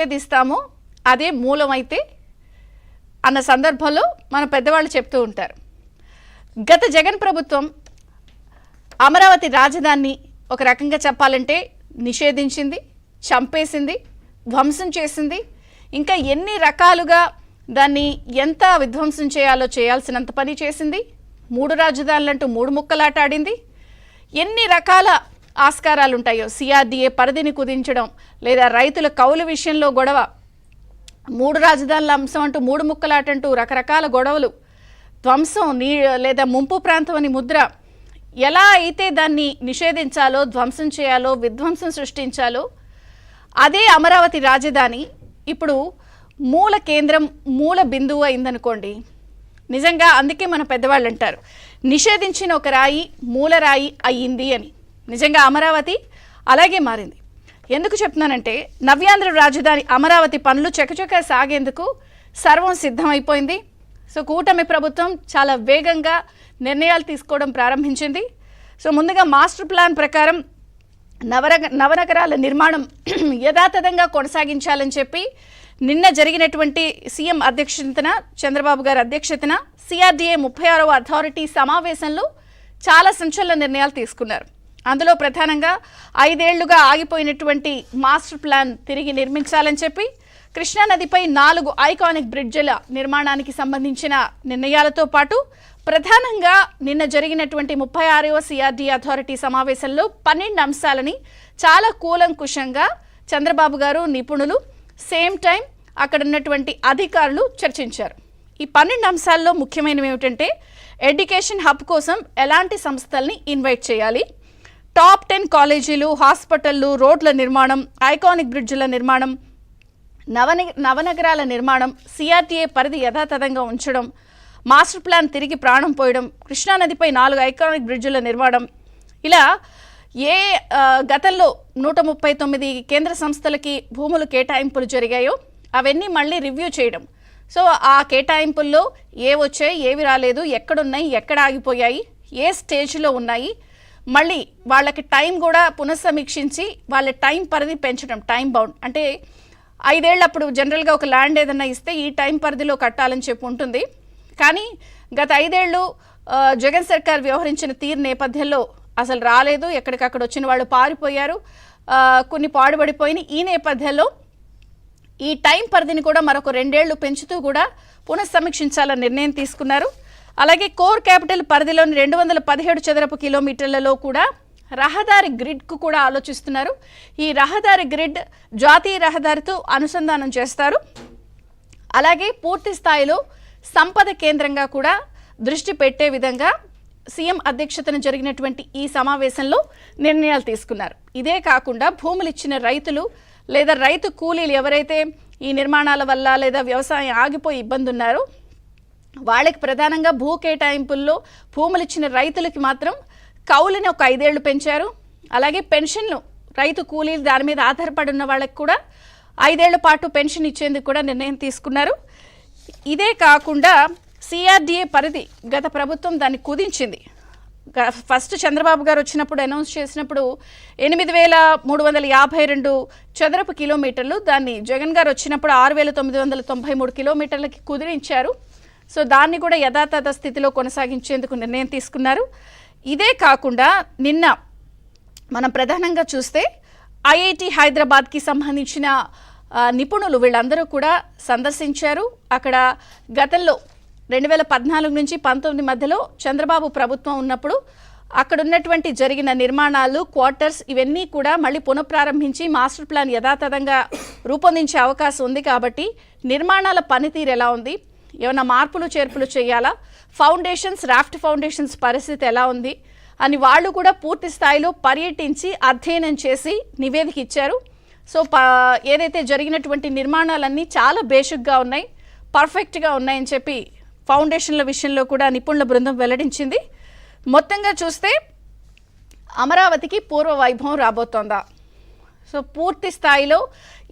నిషేధిస్తామో అదే మూలమైతే అన్న సందర్భంలో మన పెద్దవాళ్ళు చెప్తూ ఉంటారు. గత జగన్ ప్రభుత్వం అమరావతి రాజధానిని ఒక రకంగా చెప్పాలంటే నిషేధించింది, చంపేసింది, ధ్వంసం చేసింది. ఇంకా ఎన్ని రకాలుగా దాన్ని ఎంత విధ్వంసం చేయాలో చేయాల్సినంత పని చేసింది. 3 రాజధానులంటూ 3 ముక్కలాట ఆడింది. ఎన్ని రకాల ఆస్కారాలు ఉంటాయో, సిఆర్డీఏ పరిధిని కుదించడం, లేదా రైతుల కౌలు విషయంలో గొడవ, 3 రాజధానుల అంశం అంటూ 3 ముక్కలాట అంటూ రకరకాల గొడవలు, ధ్వంసం లేదా ముంపు ప్రాంతం అని ముద్ర, ఎలా అయితే దాన్ని నిషేధించాలో, ధ్వంసం చేయాలో, విధ్వంసం సృష్టించాలో అదే అమరావతి రాజధాని ఇప్పుడు మూల కేంద్రం, మూల బిందువు అయిందనుకోండి. నిజంగా అందుకే మన పెద్దవాళ్ళు అంటారు నిషేధించిన ఒక రాయి మూలరాయి అయ్యింది అని. నిజంగా అమరావతి అలాగే మారింది. ఎందుకు చెప్తున్నానంటే నవ్యాంధ్ర రాజధాని అమరావతి పనులు చకచక సాగేందుకు సర్వం సిద్ధమైపోయింది. సో కూటమి ప్రభుత్వం చాలా వేగంగా నిర్ణయాలు తీసుకోవడం ప్రారంభించింది. సో ముందుగా మాస్టర్ ప్లాన్ ప్రకారం నవనగరాల నిర్మాణం యథాతథంగా కొనసాగించాలని చెప్పి నిన్న జరిగినటువంటి సీఎం అధ్యక్షతన, చంద్రబాబు గారి అధ్యక్షతన సిఆర్డీఏ 36వ అథారిటీ సమావేశంలో చాలా సంచలన నిర్ణయాలు తీసుకున్నారు. అందులో ప్రధానంగా 5 ఏళ్లుగా ఆగిపోయినటువంటి మాస్టర్ ప్లాన్ తిరిగి నిర్మించాలని చెప్పి, కృష్ణానదిపై 4 ఐకానిక్ బ్రిడ్జిల నిర్మాణానికి సంబంధించిన నిర్ణయాలతో పాటు ప్రధానంగా నిన్న జరిగినటువంటి 36వ సిఆర్డీఏ అథారిటీ సమావేశంలో 12 అంశాలని చాలా కూలంకుషంగా చంద్రబాబు గారు, నిపుణులు, సేమ్ టైం అక్కడ ఉన్నటువంటి అధికారులు చర్చించారు. ఈ 12 అంశాల్లో ముఖ్యమైనవి ఏమిటంటే ఎడ్యుకేషన్ హబ్ కోసం ఎలాంటి సంస్థల్ని ఇన్వైట్ చేయాలి, టాప్ 10 కాలేజీలు, హాస్పిటళ్ళు, రోడ్ల నిర్మాణం, ఐకానిక్ బ్రిడ్జిల నిర్మాణం, నవనగరాల నిర్మాణం, సిఆర్టీఏ పరిధి యథాతథంగా ఉంచడం, మాస్టర్ ప్లాన్ తిరిగి ప్రాణం పోయడం, కృష్ణానదిపై 4 ఐకానిక్ బ్రిడ్జిల నిర్మాణం, ఇలా గతంలో 139 కేంద్ర సంస్థలకి భూములు కేటాయింపులు జరిగాయో అవన్నీ మళ్ళీ రివ్యూ చేయడం. సో ఆ కేటాయింపుల్లో ఏ వచ్చాయి, ఏవి రాలేదు, ఎక్కడున్నాయి, ఎక్కడ ఆగిపోయాయి, ఏ స్టేజ్లో ఉన్నాయి, మళ్ళీ వాళ్ళకి టైం కూడా పునఃసమీక్షించి వాళ్ళ టైం పరిధి పెంచడం. టైం బౌండ్ అంటే 5 ఏళ్ళు అప్పుడు జనరల్గా ఒక ల్యాండ్ ఏదన్నా ఇస్తే ఈ టైం పరిధిలో కట్టాలని చెప్పి ఉంటుంది. కానీ గత 5 ఏళ్ళు జగన్ సర్కార్ వ్యవహరించిన తీరు నేపథ్యంలో అసలు రాలేదు, ఎక్కడికక్కడ వచ్చిన వాళ్ళు పారిపోయారు, కొన్ని పాడుబడిపోయినాయి. ఈ నేపథ్యంలో ఈ టైం పరిధిని కూడా మరొక 2 ఏళ్లు పెంచుతూ కూడా పునఃసమీక్షించాలని నిర్ణయం తీసుకున్నారు. అలాగే కోర్ క్యాపిటల్ పరిధిలోని 217 చదరపు కిలోమీటర్లలో కూడా రహదారి గ్రిడ్కు కూడా ఆలోచిస్తున్నారు. ఈ రహదారి గ్రిడ్ జాతీయ రహదారితో అనుసంధానం చేస్తారు. అలాగే పూర్తి స్థాయిలో సంపద కేంద్రంగా కూడా దృష్టి పెట్టే విధంగా సీఎం అధ్యక్షతన జరిగినటువంటి ఈ సమావేశంలో నిర్ణయాలు తీసుకున్నారు. ఇదే కాకుండా భూములు ఇచ్చిన రైతులు లేదా రైతు కూలీలు ఎవరైతే ఈ నిర్మాణాల వల్ల లేదా వ్యవసాయం ఆగిపోయి ఇబ్బంది ఉన్నారో వాళ్ళకి ప్రధానంగా భూ కేటాయింపుల్లో భూములు ఇచ్చిన రైతులకి మాత్రం కౌలుని ఒక 5 ఏళ్లు పెంచారు. అలాగే పెన్షన్లు రైతు కూలీలు దాని మీద ఆధారపడి ఉన్న వాళ్ళకి కూడా 5 ఏళ్ల పాటు పెన్షన్ ఇచ్చేందుకు కూడా నిర్ణయం తీసుకున్నారు. ఇదే కాకుండా సిఆర్డీఏ పరిధి గత ప్రభుత్వం దాన్ని కుదించింది. ఫస్ట్ చంద్రబాబు గారు వచ్చినప్పుడు అనౌన్స్ చేసినప్పుడు 8,352 చదరపు కిలోమీటర్లు, దాన్ని జగన్ గారు వచ్చినప్పుడు 6,993 కిలోమీటర్లకి కుదిరించారు. సో దాన్ని కూడా యథాతథ స్థితిలో కొనసాగించేందుకు నిర్ణయం తీసుకున్నారు. ఇదే కాకుండా నిన్న మనం ప్రధానంగా చూస్తే ఐఐటి హైదరాబాద్కి సంబంధించిన నిపుణులు వీళ్ళందరూ కూడా సందర్శించారు. అక్కడ గతంలో 2014 నుంచి 19 మధ్యలో చంద్రబాబు ప్రభుత్వం ఉన్నప్పుడు అక్కడ ఉన్నటువంటి జరిగిన నిర్మాణాలు, క్వార్టర్స్ ఇవన్నీ కూడా మళ్ళీ పునఃప్రారంభించి మాస్టర్ ప్లాన్ యథాతథంగా రూపొందించే అవకాశం ఉంది. కాబట్టి నిర్మాణాల పనితీరు ఎలా ఉంది, ఏమైనా మార్పులు చేర్పులు చేయాలా, ఫౌండేషన్స్, రాఫ్ట్ ఫౌండేషన్స్ పరిస్థితి ఎలా ఉంది అని వాళ్ళు కూడా పూర్తి స్థాయిలో పర్యటించి అధ్యయనం చేసి నివేదిక ఇచ్చారు. సో ఏదైతే జరిగినటువంటి నిర్మాణాలన్నీ చాలా బేసిక్గా ఉన్నాయి, పర్ఫెక్ట్గా ఉన్నాయని చెప్పి ఫౌండేషన్ల విషయంలో కూడా నిపుణుల బృందం వెల్లడించింది. మొత్తంగా చూస్తే అమరావతికి పూర్వ వైభవం రాబోతోందా? సో పూర్తి స్థాయిలో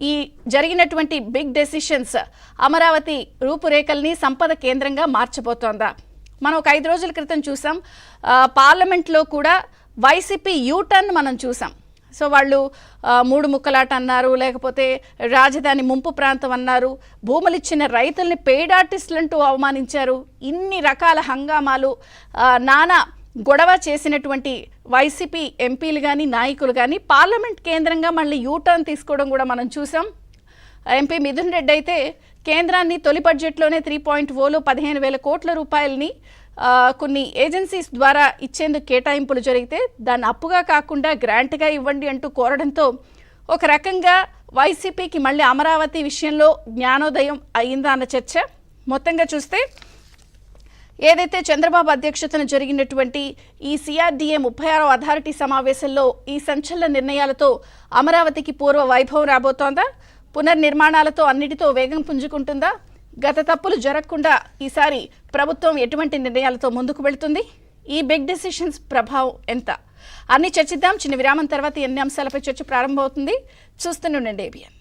ఈ జరిగినటువంటి బిగ్ డెసిషన్స్ అమరావతి రూపురేఖల్ని సంపద కేంద్రంగా మార్చబోతోందా? మనం ఒక 5 రోజుల క్రితం చూసాం, పార్లమెంట్లో కూడా వైసీపీ యూటర్న్ మనం చూసాం. సో వాళ్ళు మూడు ముక్కలాట అన్నారు, లేకపోతే రాజధాని ముంపు ప్రాంతం అన్నారు, భూములు ఇచ్చిన రైతుల్ని పెయిడ్ ఆర్టిస్టులంటూ అవమానించారు. ఇన్ని రకాల హంగామాలు నానా గొడవ చేసినటువంటి వైసీపీ ఎంపీలు కానీ నాయకులు కానీ పార్లమెంట్ కేంద్రంగా మళ్ళీ యూటర్న్ తీసుకోవడం కూడా మనం చూసాం. ఎంపీ మిథున్ రెడ్డి అయితే కేంద్రాన్ని తొలి బడ్జెట్లోనే 3.0లో 15,000 కోట్ల రూపాయలని కొన్ని ఏజెన్సీస్ ద్వారా ఇచ్చేందుకు కేటాయింపులు జరిగితే దాన్ని అప్పుగా కాకుండా గ్రాంట్గా ఇవ్వండి అంటూ కోరడంతో ఒక రకంగా వైసీపీకి మళ్ళీ అమరావతి విషయంలో జ్ఞానోదయం అయిందా అన్న చర్చ. మొత్తంగా చూస్తే ఏదైతే చంద్రబాబు అధ్యక్షతన జరిగినటువంటి ఈ CRDA 36వ అథారిటీ సమావేశంలో ఈ సంచలన నిర్ణయాలతో అమరావతికి పూర్వ వైభవం రాబోతోందా? పునర్నిర్మాణాలతో అన్నిటితో వేగం పుంజుకుంటుందా? గత తప్పులు జరగకుండా ఈసారి ప్రభుత్వం ఎటువంటి నిర్ణయాలతో ముందుకు వెళుతుంది? ఈ బిగ్ డెసిషన్స్ ప్రభావం ఎంత? అన్ని చర్చిద్దాం. చిన్న విరామం తర్వాత ఎన్ని అంశాలపై చర్చ ప్రారంభమవుతుంది. చూస్తూనే ఉండండి ABN.